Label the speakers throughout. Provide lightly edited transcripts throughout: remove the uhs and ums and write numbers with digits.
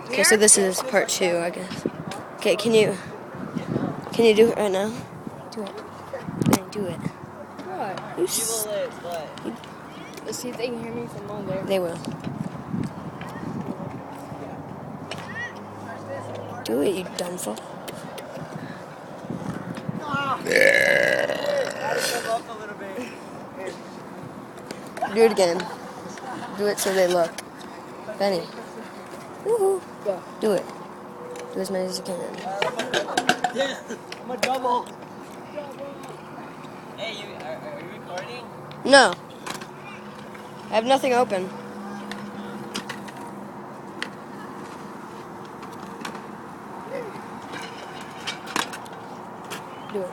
Speaker 1: Okay, so this is part 2, I guess. Okay, can you do it right now? Do it. Then do it.
Speaker 2: What? Let's see if they can hear me from over there.
Speaker 1: They will. Do it, you dumb fuck. Do it again. Do it so they look. Benny. Woohoo.
Speaker 2: Go.
Speaker 1: Do it. Do as many as you can.
Speaker 3: Yeah, I'm a double. Hey, are you recording?
Speaker 1: No. I have nothing open. Do it.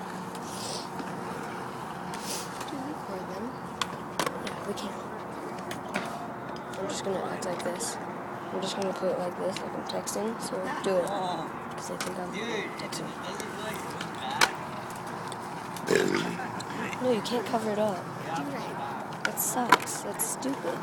Speaker 2: Can you record them?
Speaker 1: Yeah, we can. I'm just gonna act like this. I'm just gonna put it like this, like I'm texting. So do it.
Speaker 3: Oh,
Speaker 1: Because I think I'm texting.
Speaker 3: Dude,
Speaker 1: No, you can't cover it up. That sucks. That's stupid.